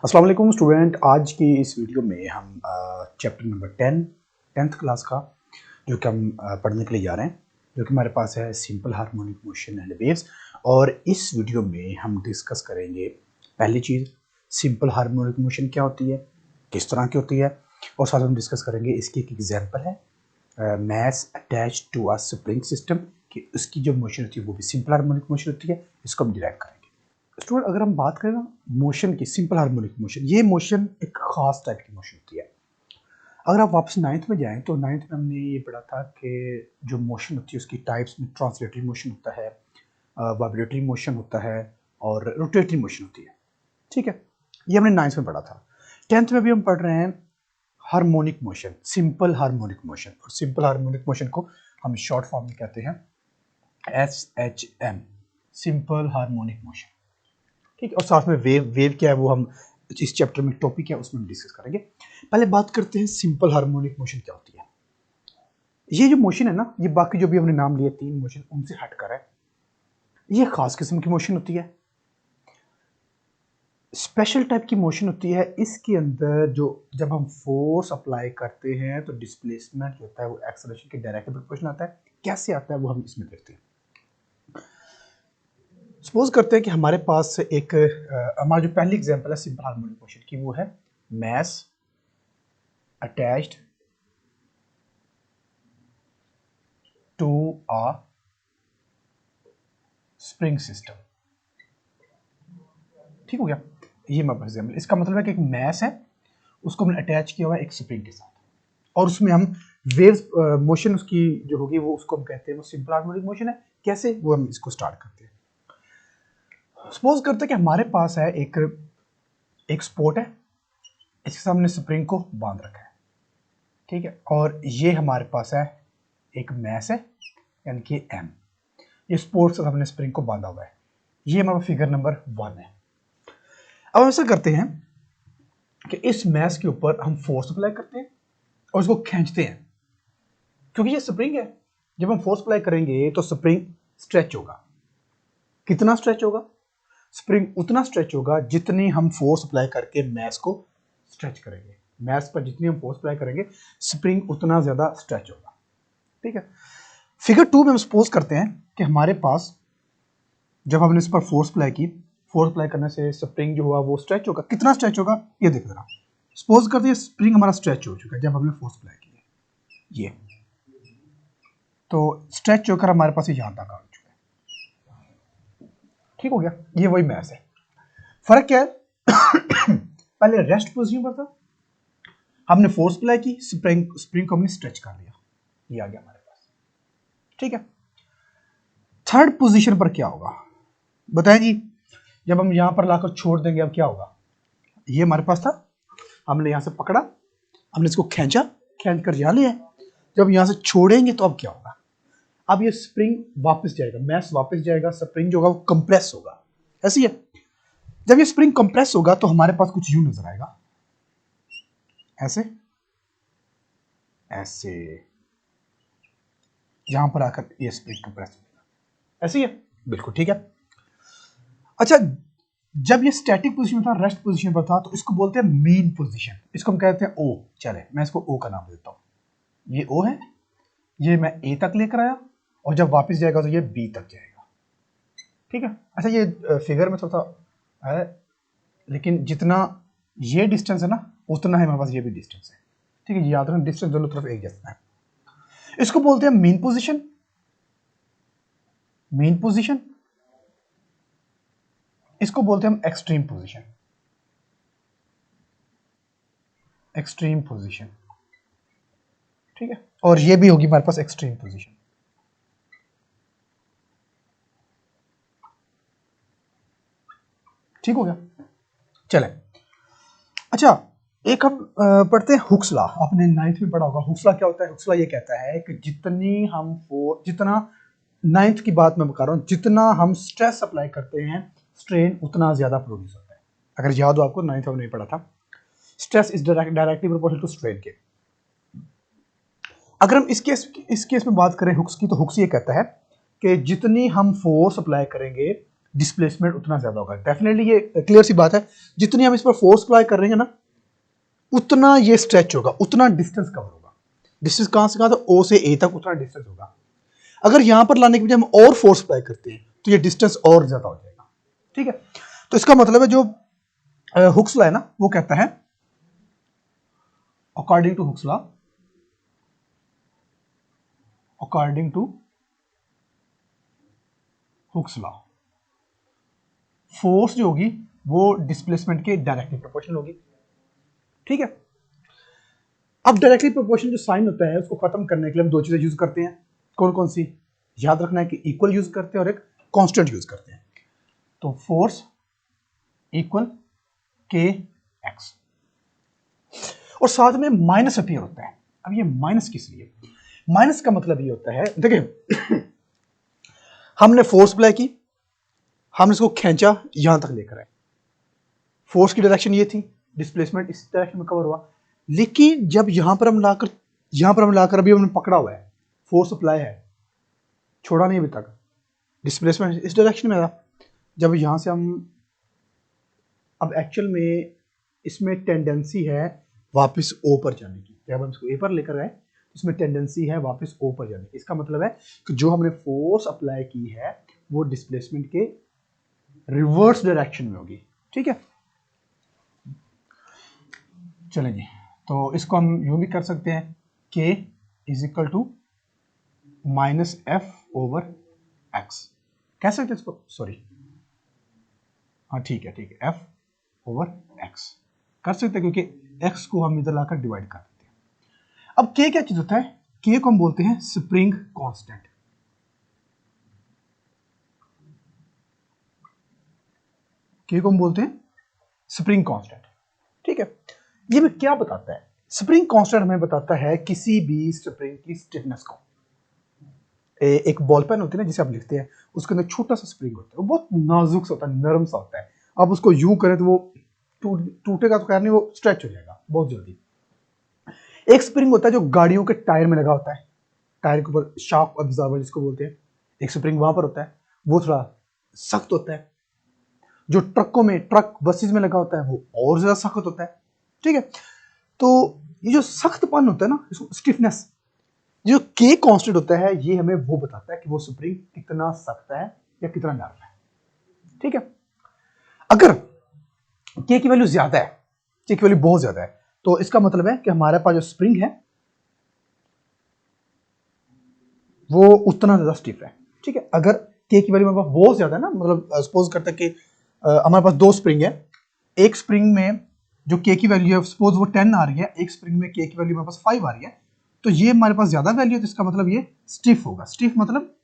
अस्सलाम वालेकुम स्टूडेंट। आज की इस वीडियो में हम चैप्टर नंबर 10th क्लास का जो कि हम पढ़ने के लिए जा रहे हैं, जो कि हमारे पास है simple harmonic motion and waves. और इस वीडियो में हम डिस्कस करेंगे पहली चीज़, सिंपल हार्मोनिक मोशन क्या होती है, किस तरह की होती है, और साथ हम डिस्कस करेंगे इसकी एक एग्जाम्पल है mass attach to a spring system, कि उसकी जो मोशन होती है वो भी सिंपल हार्मोनिक मोशन होती है। इसको हम डिराइव करेंगे। स्टूडेंट, अगर हम बात करें ना मोशन की, सिंपल हार्मोनिक मोशन, ये मोशन एक खास टाइप की मोशन होती है। अगर आप वापस नाइन्थ में जाएं तो नाइन्थ में हमने ये पढ़ा था कि जो मोशन होती है उसकी टाइप्स में ट्रांसलेटरी मोशन होता है, वाइब्रेटरी मोशन होता है और रोटेटरी मोशन होती है। ठीक है, ये हमने नाइन्थ में पढ़ा था। 10th में भी हम पढ़ रहे हैं harmonic motion, simple harmonic motion. और सिंपल हार्मोनिक मोशन को हम शॉर्ट फॉर्म में कहते हैं SHM, सिंपल हार्मोनिक मोशन। ठीक है, और साथ में वेव क्या है वो हम इस चैप्टर में टॉपिक है उसमें हम डिस्कस करेंगे। पहले बात करते हैं सिंपल हार्मोनिक मोशन क्या होती है। ये जो मोशन है ना, ये बाकी जो भी हमने नाम लिए 3 मोशन उनसे हटकर है। ये खास किस्म की मोशन होती है, स्पेशल टाइप की मोशन होती है। इसके अंदर जो जब हम फोर्स अप्लाई करते हैं तो डिस्प्लेसमेंट जो होता है वो एक्सेलरेशन के डायरेक्ट प्रोपोर्शनल आता है। कैसे आता है वो हम इसमें देखते हैं। सपोज करते हैं कि हमारे पास एक हमारा जो पहली एग्जांपल है सिंपल हार्मोनिक मोशन की, वो है mass attached to a spring system. ठीक हो गया, ये हमारे पास एग्जांपल। इसका मतलब है कि एक मैस है, उसको हमने अटैच किया हुआ है एक स्प्रिंग के साथ, और उसमें हम वेव्स मोशन उसकी जो होगी वो उसको हम कहते हैं वो सिंपल हार्मोनिक मोशन है। कैसे, वो हम इसको स्टार्ट करते हैं। सपोज करते हैं कि हमारे पास है एक स्पोर्ट है, इसके सामने स्प्रिंग को बांध रखा है। ठीक है, और ये हमारे पास है एक मैस है, यानी कि एम। ये स्पोर्ट से हमने स्प्रिंग को बांधा हुआ है। ये हमारा फिगर नंबर 1 है। अब ऐसा करते हैं कि इस मैस के ऊपर हम फोर्स अप्लाई करते हैं और इसको खींचते हैं, क्योंकि ये स्प्रिंग है। जब हम फोर्स अप्लाई करेंगे तो स्प्रिंग स्ट्रेच होगा। कितना स्ट्रेच होगा? स्प्रिंग उतना स्ट्रेच होगा जितनी हम फोर्स अप्लाई करके मैस को स्ट्रेच करेंगे। मैस पर जितनी हम फोर्स अप्लाई करेंगे स्प्रिंग उतना ज्यादा स्ट्रेच होगा। ठीक है, फिगर 2 में हम सपोज करते हैं कि हमारे पास जब हमने इस पर फोर्स अप्लाई की, फोर्स अप्लाई करने से स्प्रिंग जो हुआ वो स्ट्रेच होगा। कितना स्ट्रेच होगा ये देख लेना। सपोज करते हैं स्प्रिंग हमारा स्ट्रेच हो चुका है जब हमने फोर्स अप्लाई किया, ये तो स्ट्रेच होकर हमारे पास यहां तक आ चुका है। ठीक हो गया, ये वही मैस है। फर्क क्या है? पहले रेस्ट पोजीशन पर था, हमने फोर्स अप्लाई की, स्प्रिंग को हमने स्ट्रेच कर लिया, ये आ गया हमारे पास। ठीक है, थर्ड पोजीशन पर क्या होगा बताएं जी। जब हम यहां पर लाकर छोड़ देंगे अब क्या होगा? ये हमारे पास था, हमने यहां से पकड़ा, हमने इसको खींचा, खींच कर यहां लिया। जब यहां से छोड़ेंगे तो अब क्या होगा? अब ये स्प्रिंग वापस जाएगा, मैस वापस जाएगा, स्प्रिंग जो होगा वो कंप्रेस होगा। ऐसी है, जब ये स्प्रिंग कंप्रेस होगा तो हमारे पास कुछ यूं नजर आएगा, ऐसे ऐसे, यहां पर आकर ये स्प्रिंग कंप्रेस होगा। ऐसी है, बिल्कुल ठीक है। अच्छा, जब ये स्टैटिक पोजीशन था, रेस्ट पोजीशन पर था, तो इसको बोलते हैं मीन पोजीशन। इसको हम कहते हैं ओ। चले, मैं इसको ओ का नाम देता हूं। ये ओ है, ये मैं ए तक लेकर आया, और जब वापस जाएगा तो ये बी तक जाएगा। ठीक है। अच्छा, ये फिगर में थोड़ा है, लेकिन जितना ये डिस्टेंस है ना उतना है हमारे पास ये भी डिस्टेंस है। ठीक है, याद रखना डिस्टेंस दोनों तरफ एक जैसा है। इसको बोलते हैं मीन पोजीशन। मीन पोजीशन, इसको बोलते हैं हम एक्सट्रीम पोजीशन। एक्सट्रीम पोजीशन, ठीक है, और ये भी होगी हमारे पास एक्सट्रीम पोजीशन। ठीक हो गया, चले। अच्छा, एक हम पढ़ते हैं हुक्स लॉ। आपने 9th में पढ़ा होगा। हुक्स लॉ क्या होता है? हुक्स लॉ ये कहता है कि जितना 9th की बात मैं बता रहा हूं, जितना हम स्ट्रेस अप्लाई करते हैं स्ट्रेन उतना ज्यादा प्रोड्यूस होता है। अगर याद हो आपको, 9th में नहीं पढ़ा था, stress is directly proportional to strain के। अगर हम इस केस में बात करें हुक्स की, तो हुक्स ये कहता है कि जितनी हम फोर्स अप्लाई करेंगे डिस्प्लेसमेंट उतना ज्यादा होगा। डेफिनेटली ये क्लियर सी बात है, जितनी हम इस पर फोर्स अप्लाई कर रहे हैं ना, उतना ये स्ट्रेच होगा, उतना डिस्टेंस कवर होगा। डिस्टेंस कहां से कहां, तो ओ से ए तक उतना डिस्टेंस होगा। अगर यहां पर लाने के बजाय हम और फोर्स अप्लाई करते हैं तो ये डिस्टेंस और ज्यादा हो जाएगा। ठीक है, तो इसका मतलब है जो हुक्स लॉ है ना, वो कहता है according to Hooke's law, according to Hooke's law, force जो होगी वो डिस्प्लेसमेंट के डायरेक्टली प्रोपोर्शनल होगी। ठीक है, अब डायरेक्टली प्रोपोर्शनल जो साइन होता है उसको खत्म करने के लिए हम दो चीजें यूज करते हैं। कौन कौन सी, याद रखना है कि इक्वल यूज करते हैं और एक कांस्टेंट यूज करते हैं। तो फोर्स इक्वल के एक्स, और साथ में माइनस अपीयर होता है। अब ये माइनस किस लिए, माइनस का मतलब ये होता है, देखिए हमने फोर्स अप्लाई की, हमने इसको खींचा यहां तक लेकर आए, फोर्स की डायरेक्शन ये थी, डिस्प्लेसमेंट इस डायरेक्शन में कवर हुआ। लेकिन जब यहां पर हम लाकर अभी हमने पकड़ा हुआ है, फोर्स अप्लाई है, छोड़ा नहीं अभी तक, डिस्प्लेसमेंट इस डायरेक्शन में था। जब यहां से हम, अब एक्चुअल में इसमें टेंडेंसी है वापस ओ पर जाने की, जब हम इसको ए पर लेकर आए इसमें टेंडेंसी है वापस ओ पर जाने की। इसका मतलब है कि जो हमने फोर्स अप्लाई की है वो डिस्प्लेसमेंट के रिवर्स डायरेक्शन में होगी। ठीक है, चलें जी, तो इसको हम यूं भी कर सकते हैं, k is equal to minus F over X, कह सकते हैं इसको, सॉरी हाँ ठीक है एफ ओवर एक्स कर सकते हैं, क्योंकि एक्स को हम इधर लाकर डिवाइड कर देते हैं। अब k क्या चीज होता है, k को हम बोलते हैं स्प्रिंग कांस्टेंट। k को हम बोलते हैं स्प्रिंग कांस्टेंट। ठीक है, ये भी क्या बताता है, स्प्रिंग कांस्टेंट हमें बताता है किसी भी स्प्रिंग की स्टिफनेस को। एक बॉल पेन होती है ना जिसे आप लिखते हैं, उसके अंदर छोटा सा स्प्रिंग होता है, वो बहुत नाजुक सा होता है, नरम सा होता है। आप उसको यूं करें तो वो टूटेगा तो खैर नहीं, वो स्ट्रेच हो जाएगा बहुत जल्दी। एक स्प्रिंग होता है जो गाड़ियों के टायर में लगा होता है, टायर के ऊपर शॉक अब्जॉर्बर जिसको बोलते हैं, एक स्प्रिंग वहां पर होता है, वो थोड़ा सख्त होता है। जो ट्रकों में, ट्रक बसेस में लगा होता है वो और ज्यादा सख्त होता है। ठीक है, तो ये जो सख्तपन होता है ना, इसको स्टिफनेस, जो के कांस्टेंट होता है, ये हमें वो बताता है कि वो स्प्रिंग कितना सख्त है या कितना नरम है। ठीक है, अगर के की वैल्यू ज्यादा है, के की वैल्यू बहुत ज्यादा है, तो इसका मतलब है कि हमारे पास जो स्प्रिंग है वो उतना ज्यादा स्टिफ है। ठीक है, अगर के की वैल्यू हमारे पास बहुत ज्यादा है ना, मतलब सपोज करते हैं कि हमारे पास दो स्प्रिंग है, एक स्प्रिंग में जो के की वैल्यू है सपोज वो 10 आ रही है, एक स्प्रिंग में के की वैल्यू हमारे पास 5 आ रही है, तो ये हमारे पास ज्यादा वैल्यू है, तो इसका मतलब ये स्टिफ होगा। स्टिफ मतलब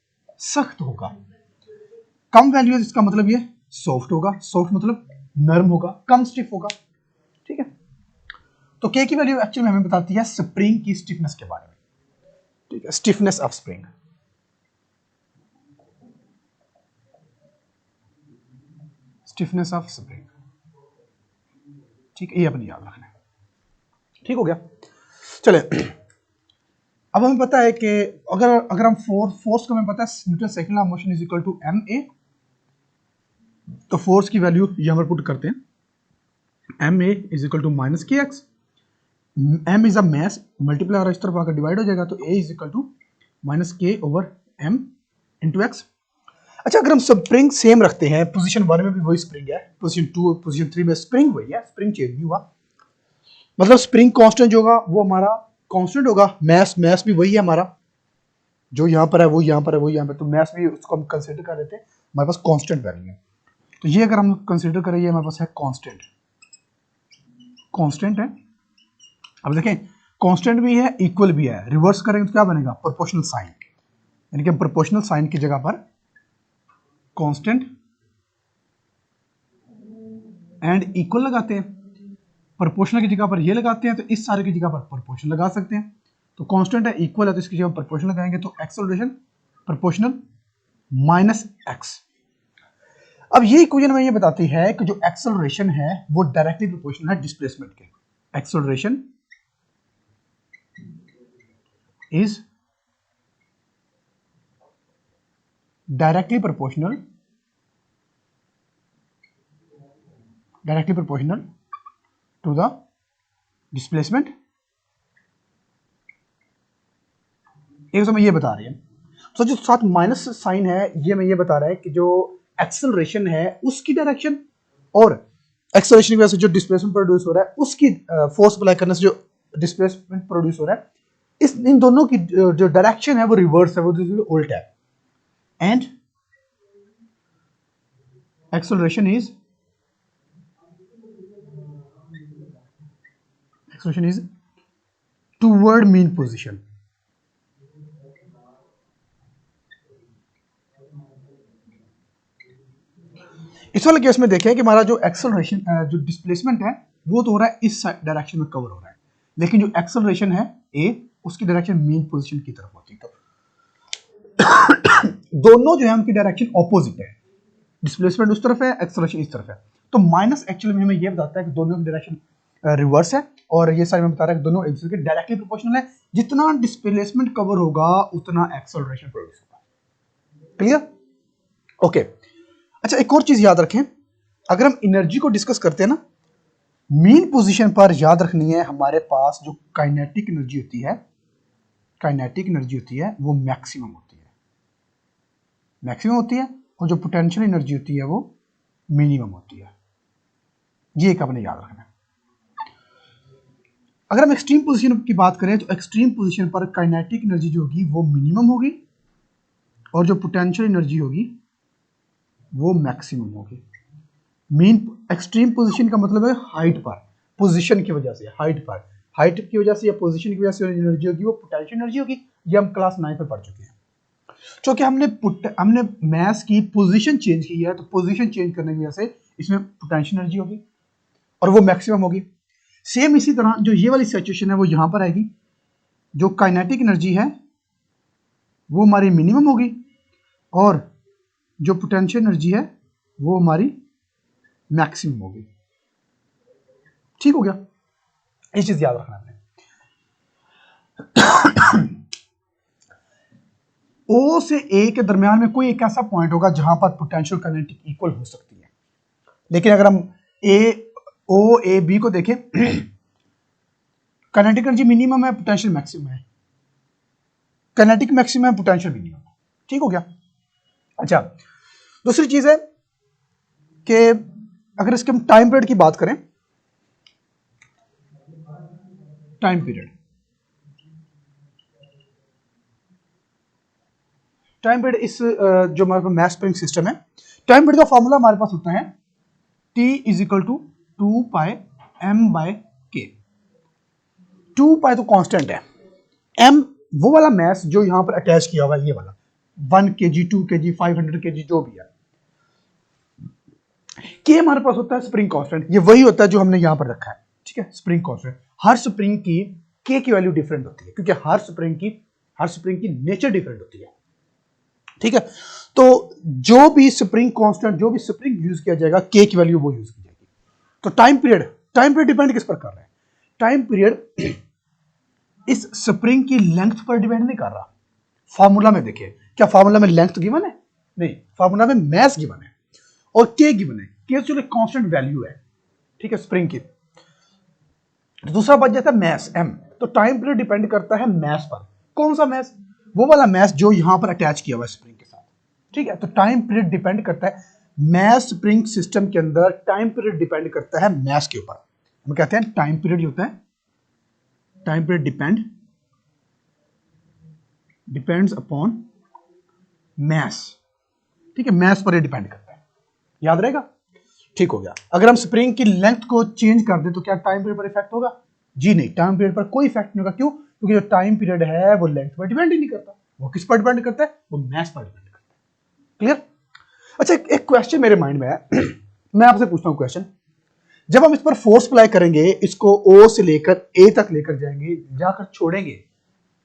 सख्त होगा। कम वैल्यू है, इसका मतलब ये सॉफ्ट होगा। सॉफ्ट मतलब नरम होगा, कम स्टिफ होगा। ठीक है, तो के की वैल्यू एक्चुअली हमें बताती है स्प्रिंग की स्टिफनेस के बारे में। ठीक है, stiffness of spring, stiffness of spring. ठीक है, ये अपने याद रखना है। ठीक हो गया, चले अब हमें पता है कि अगर अगर हम फोर्स को हमें पता है Newton second law of motion is equal to M A, तो फोर्स की वैल्यू यहां पर पुट करते हैं, M A is equal to minus K X, M is a mass, multiply इस तरफ आकर डिवाइड हो जाएगा, तो A is equal to minus K over M into X. अच्छा, अगर हम स्प्रिंग सेम रखते हैं, पोजीशन 1 में भी वही स्प्रिंग है, पोजीशन 2 पोजीशन 3 में स्प्रिंग वही है, स्प्रिंग चेंज नहीं हुआ, मतलब स्प्रिंग कांस्टेंट जो होगा वो हमारा कांस्टेंट होगा, मैस भी वही है हमारा, जो यहाँ पर है वो यहाँ पर है, वो यहाँ पर, तो मैस भी उसको हम कंसिडर कर लेते हैं, हमारे पास कांस्टेंट वैल्यू है। तो ये अगर हम कंसिडर करें, ये हमारे पास है कांस्टेंट, कांस्टेंट है। अब देखें, कांस्टेंट भी है, इक्वल भी है, रिवर्स करेंगे तो क्या बनेगा, प्रोपोर्शनल साइन, यानी कि हम प्रोपोर्शनल साइन की जगह पर कांस्टेंट एंड इक्वल लगाते हैं, प्रोपोर्शनल की जगह पर ये लगाते हैं, तो इस सारे की जगह पर प्रोपोर्शनल लगा सकते हैं। तो कांस्टेंट है, इक्वल है, तो इसकी जगह प्रोपोर्शनल लगाएंगे, तो एक्सेलरेशन प्रोपोर्शनल माइनस एक्स। अब ये इक्वेशन में ये बताती है कि जो एक्सेलरेशन है वो डायरेक्टली प्रोपोर्शनल है डिस्प्लेसमेंट के। Acceleration is directly proportional directly proportional to the displacement. एक समय ये बता रही है, तो जो साथ माइनस साइन है ये मैं ये बता रहा है कि जो एक्सेलरेशन है उसकी डायरेक्शन और एक्सेलरेशन की वजह से जो डिस्प्लेसमेंट प्रोड्यूस हो रहा है उसकी फोर्स अप्लाई करने से जो डिस्प्लेसमेंट प्रोड्यूस हो रहा है, इस इन दोनों की जो डायरेक्शन है वो रिवर्स है, वो उल्ट है। And acceleration is toward mean position. इस वाले केस में देखें कि हमारा जो एक्सेलरेशन जो डिस्प्लेसमेंट है वो तो हो रहा है इस डायरेक्शन में कवर हो रहा है, लेकिन जो एक्सेलरेशन है ए उसकी डायरेक्शन मीन पोजीशन की तरफ होती है। तो दोनों जो है उनकी डायरेक्शन ऑपोजिट है, डिस्प्लेसमेंट उस तरफ है, एक्सेलरेशन इस तरफ है। तो माइनस एक्चुअली में हमें ये बताता है कि दोनों की डायरेक्शन रिवर्स है, और ये साइड में बता रहा है कि दोनों एक दूसरे के डायरेक्टली प्रोपोर्शनल है। जितना डिस्प्लेसमेंट कवर होगा उतना एक्सेलरेशन प्रोड्यूस होगा। क्लियर? ओके। अच्छा, एक और चीज याद रखें, अगर हम एनर्जी को डिस्कस करते हैं ना, मीन पोजीशन पर याद रखनी है हमारे पास जो काइनेटिक एनर्जी होती है, काइनेटिक एनर्जी होती है वो मैक्सिमम होती है, मैक्सिमम होती है, और जो पोटेंशियल एनर्जी होती है वो मिनिमम होती है। ये एक आपने याद रखना है। अगर हम एक्सट्रीम पोजीशन की बात करें तो एक्सट्रीम पोजीशन पर काइनेटिक एनर्जी जो होगी वो मिनिमम होगी, और जो पोटेंशियल एनर्जी होगी वो मैक्सिमम होगी। मीन एक्सट्रीम पोजीशन का मतलब है हाइट पर, पोजीशन की वजह से, हाइट की वजह से या पोजीशन की वजह से एनर्जी होगी वो पोटेंशियल एनर्जी होगी। ये हम क्लास 9 में पढ़ चुके हैं। क्योंकि हमने मास की पोजीशन चेंज की है, तो पोजीशन चेंज करने की वजह से इसमें पोटेंशियल एनर्जी होगी और वो मैक्सिमम होगी। सेम इसी तरह जो ये वाली सिचुएशन है वो यहां पर आएगी, जो काइनेटिक एनर्जी है वो हमारी मिनिमम होगी, और जो पोटेंशियल एनर्जी है वो हमारी मैक्सिमम होगी। ठीक हो गया? ये चीज याद रखना है। O से A के दरमियान में कोई एक ऐसा पॉइंट होगा जहां पर पोटेंशियल काइनेटिक इक्वल हो सकती है, लेकिन अगर हम O A B को देखें, काइनेटिक एनर्जी मिनिमम है, पोटेंशियल मैक्सिमम है, काइनेटिक मैक्सिमम है, पोटेंशियल मिनिमम। ठीक हो गया? अच्छा, दूसरी चीज है कि अगर इसके हम टाइम पीरियड की बात करें, टाइम पीरियड इस जो हमारे पास मैस स्प्रिंग सिस्टम है, टाइम पीरियड का फॉर्मूला हमारे पास होता है T = 2 पाई m/k। 2 पाई तो कांस्टेंट है, m वो वाला मैस जो यहां पर अटैच किया हुआ है, ये वाला 1 kg 2 kg 500 kg जो भी है, k हमारे पास होता है स्प्रिंग कांस्टेंट, ये वही होता है जो हमने यहां पर रखा है। ठीक है, स्प्रिंग कांस्टेंट। हर स्प्रिंग की k की वैल्यू डिफरेंट होती है, क्योंकि हर स्प्रिंग की नेचर डिफरेंट होती है। ठीक है, तो जो भी स्प्रिंग कांस्टेंट, जो भी स्प्रिंग यूज किया जाएगा, k की वैल्यू वो यूज की जाएगी। तो टाइम पीरियड डिपेंड किस पर कर रहा है? टाइम पीरियड इस स्प्रिंग की लेंथ पर डिपेंड नहीं कर रहा। फॉर्मूला में देखिए, क्या फॉर्मूला में लेंथ गिवन है? नहीं, फॉर्मूला में मास गिवन है और k गिवन है। k जो कांस्टेंट वैल्यू है, ठीक है, स्प्रिंग की। दूसरा बच जाता है मास m। तो टाइम पीरियड डिपेंड करता है मास पर। कौन सा मास? वो वाला मास जो यहां पर अटैच किया हुआ है स्प्रिंग के साथ। ठीक है, तो टाइम पीरियड डिपेंड करता है मास स्प्रिंग सिस्टम के अंदर, टाइम पीरियड डिपेंड करता है मास के ऊपर। हम कहते हैं टाइम पीरियड होता है, time period depends upon mass. ठीक है, मास पर डिपेंड करता है, याद रहेगा? ठीक हो गया। अगर हम स्प्रिंग की लेंथ को चेंज कर दें तो क्या टाइम पीरियड पर इफेक्ट होगा? जी नहीं, टाइम पीरियड पर कोई इफेक्ट नहीं होगा। क्यों? क्योंकि जो टाइम पीरियड है वो लेंथ पर डिपेंड ही नहीं करता, वो किस पर डिपेंड करता है? वो मास पर डिपेंड करता है। क्लियर? अच्छा, एक क्वेश्चन मेरे माइंड में है मैं आपसे पूछता हूं क्वेश्चन। जब हम इस पर फोर्स अप्लाई करेंगे, इसको O से लेकर A तक लेकर जाएंगे, जाकर छोड़ेंगे,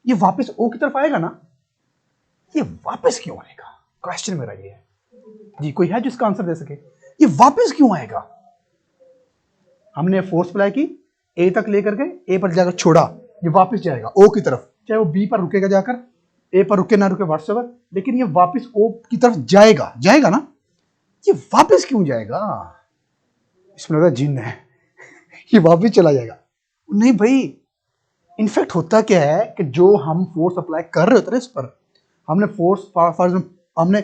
ये वापस O की तरफ आएगा ना? ये वापस क्यों आएगा? क्वेश्चन मेरा ये है जी। कोई है जिसका आंसर दे सके? ये वापस क्यों आएगा? हमने फोर्स अप्लाई की, A तक लेकर गए, A पर जाकर छोड़ा, ये वापस जाएगा O की तरफ। चाहे वो B पर रुकेगा जाकर, A पर रुके ना रुके व्हाटसएवर, लेकिन ये वापस O की तरफ जाएगा ना? ये वापस क्यों जाएगा? इसमें लगा जिन है ये वापिस चला जाएगा। नहीं भाई, इनफैक्ट होता क्या है कि जो हम फोर्स अप्लाई कर रहे होते हैं इस पर, हमने हमने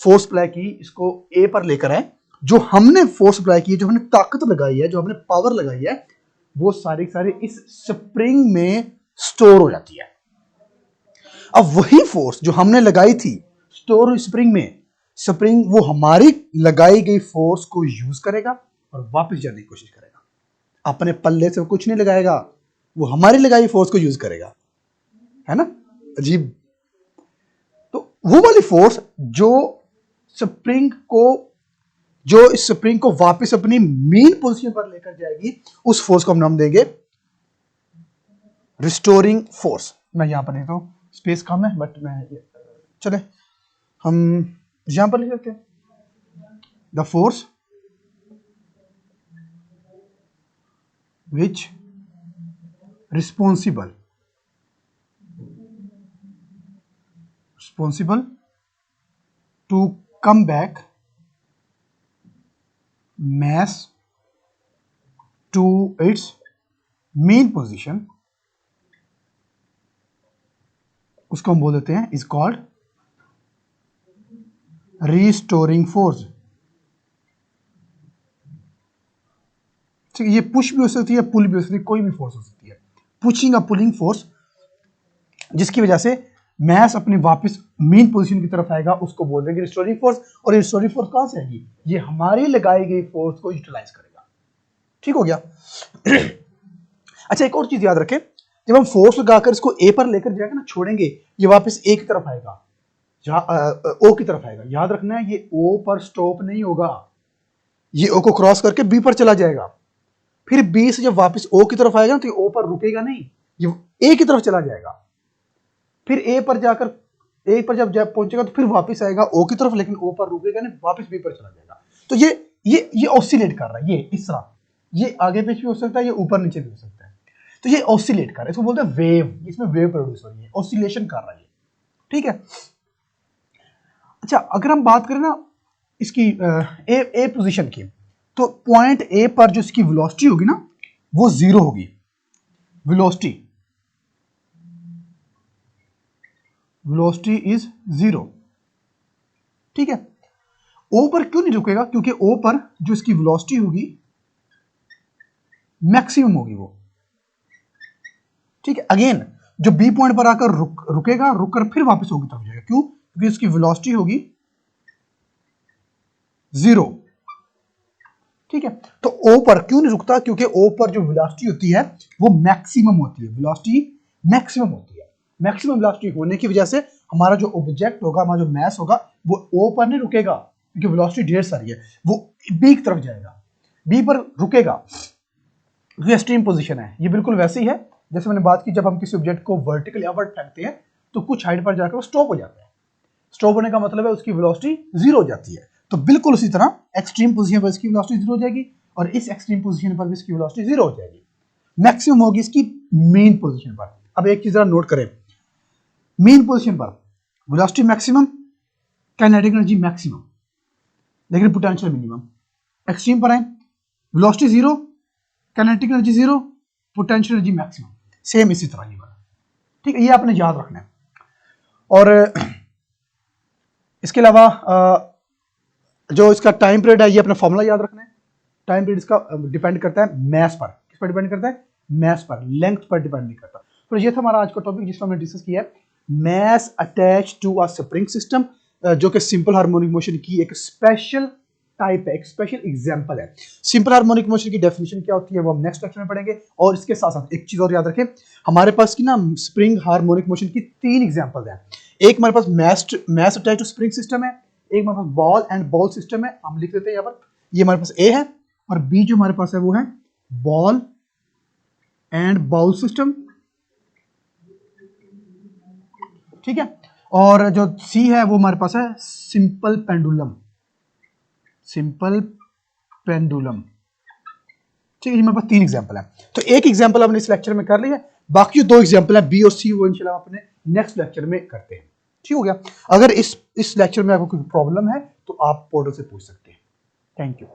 फोर्स अप्लाई की, इसको ए पर लेकर आए, जो हमने फोर्स अप्लाई की, जो हमने ताकत लगाई है, जो हमने पावर लगाई है, वो सारी सारी इस स्प्रिंग में स्टोर हो जाती है। अब वही फोर्स जो हमने लगाई थी स्टोर हुई स्प्रिंग में, स्प्रिंग वो हमारी लगाई गई फोर्स को यूज करेगा और वापस जाने की कोशिश करेगा। अपने पल्ले से वो कुछ नहीं लगाएगा, वो हमारी लगाई फोर्स को यूज करेगा, है ना? अजीब। तो वो वाली फोर्स जो इस स्प्रिंग को वापस अपनी मेन पोजीशन पर लेकर जाएगी, उस फोर्स को हम नाम देंगे रिस्टोरिंग फोर्स। मैं यहां पर लिखता हूं, स्पेस कम है बट मैं चले हम यहां पर लिख देते हैं, the force which responsible to come back mass to its main position, उसको हम बोल देते हैं is called restoring force। ठीक है, ये पुश भी हो सकती है, पुल भी हो सकती है, कोई भी फोर्स हो सकती है। पुशिंग या पुलिंग फोर्स जिसकी वजह से मैस अपनी वापस मेन पोजीशन की तरफ आएगा, उसको बोल देंगे रिस्टोरिंग फोर्स। और रिस्टोरिंग फोर्स कहां से आएगी? ये हमारी लगाई गई फोर्स को यूटिलाइज करेगा। ठीक हो गया? अच्छा, एक और चीज याद रखें, जब हम फोर्स लगाकर इसको ए पर लेकर जाएंगे ना, छोड़ेंगे, ये वापस ए की तरफ आएगा, ओ की तरफ आएगा। याद रखना है, ये ओ पर स्टॉप नहीं होगा, ये ओ को क्रॉस करके बी पर चला जाएगा। फिर बी से जब वापस ओ की तरफ आएगा ना, तो ये ओ पर रुकेगा नहीं, ये ए की तरफ चला जाएगा। फिर ए पर जब पहुंचेगा तो फिर वापस आएगा ओ की तरफ, लेकिन ओ पर रुकेगा नहीं, वापस बी पर चला जाएगा। तो ये ऑसिलेट कर रहा है, ये इस तरह, ये आगे पीछे भी हो सकता है, ये ऊपर नीचे भी हो सकता है। तो ये ऑसिलेट कर रहा है, इसको बोलते हैं वेव, इसमें वेव प्रोड्यूस हो रही है, ऑसिलेशन कर रहा है। ठीक है? अच्छा, अगर हम बात करें ना इसकी ए पोजीशन की, तो पॉइंट ए पर जो इसकी वेलोसिटी होगी ना, वो 0 होगी। Velocity is 0। ठीक है? ओ पर क्यों नहीं रुकेगा? क्योंकि ओ पर जो इसकी वेलोसिटी होगी मैक्सिमम होगी वो। ठीक है? अगेन जो बी पॉइंट पर आकर रुकेगा, रुककर फिर वापस ओ की तरफ जाएगा। क्यों? क्योंकि इसकी वेलोसिटी होगी 0। ठीक है? तो ओ पर क्यों नहीं रुकता? क्योंकि ओ पर जो वेलोसिटी होती है वो मैक्सिमम होती है, वेलोसिटी मैक्सिमम होती है। मैक्सिमम वेलोसिटी होने की वजह से हमारा जो ऑब्जेक्ट होगा, हमारा जो मैस होगा, वो ओ पर नहीं रुकेगा, क्योंकि वेलोसिटी ढेर सारी है, वो बी की तरफ जाएगा, बी पर रुकेगा। ये एक्सट्रीम पोजीशन है, ये बिल्कुल वैसी है जैसे मैंने बात की, जब हम किसी ऑब्जेक्ट को वर्टिकल अपवर्ड फेंकते हैं तो कुछ हाइट पर जाकर वो स्टॉप हो जाता है। स्टॉप होने का मतलब है उसकी वेलोसिटी 0 हो जाती है। तो बिल्कुल उसी तरह एक्सट्रीम पोजीशन पर इसकी वेलोसिटी 0 हो जाएगी, और इस एक्सट्रीम पोजीशन पर भी इसकी वेलोसिटी 0 हो जाएगी। मैक्सिमम होगी इसकी मेन पोजीशन पर। अब एक चीज जरा नोट करें, मेन पोजीशन पर velocity maximum, kinetic energy maximum, लेकिन पोटेंशियल मिनिमम। एक्सट्रीम पर आए, velocity 0, kinetic energy 0, potential energy maximum. Same इसी तरह ये वाला। ठीक है? ये आपने याद रखना है। और इसके अलावा जो इसका टाइम पीरियड है, ये अपना फॉर्मूला याद रखना है। टाइम पीरियड इसका डिपेंड करता है मैस पर। किस पर डिपेंड करता है? मैस पर, लेंथ पर डिपेंड नहीं करता। तो ये था हमारा आज का टॉपिक, जिसमें हमने डिस्कस किया है mass attach to a spring system, जो कि सिंपल हार्मोनिक मोशन की एक स्पेशल टाइप है, एक स्पेशल एग्जांपल है। सिंपल हार्मोनिक मोशन की डेफिनेशन क्या होती है वो हम नेक्स्ट लेक्चर में पढ़ेंगे। और इसके साथ साथ एक चीज और याद रखें, हमारे पास की ना स्प्रिंग हार्मोनिक मोशन की 3 एग्जांपल हैं। एक हमारे पास mass attach to spring system है, एक हमारे पास बॉल एंड बॉल सिस्टम है। हम लिख देते हैं यहाँ पर, ये हमारे पास ए है, और बी जो हमारे पास है वो है बॉल एंड बाउल सिस्टम। ठीक है? और जो सी है वो हमारे पास है सिंपल पेंडुलम। ठीक है? हमारे पास 3 एग्जांपल है। तो एक एग्जांपल हमने इस लेक्चर में कर लिया, बाकी 2 एग्जांपल है बी और सी, वो इंशाल्लाह अपने नेक्स्ट लेक्चर में करते हैं। ठीक हो गया? अगर इस लेक्चर में आपको कोई प्रॉब्लम है तो आप पोर्टल से पूछ सकते हैं। Thank you.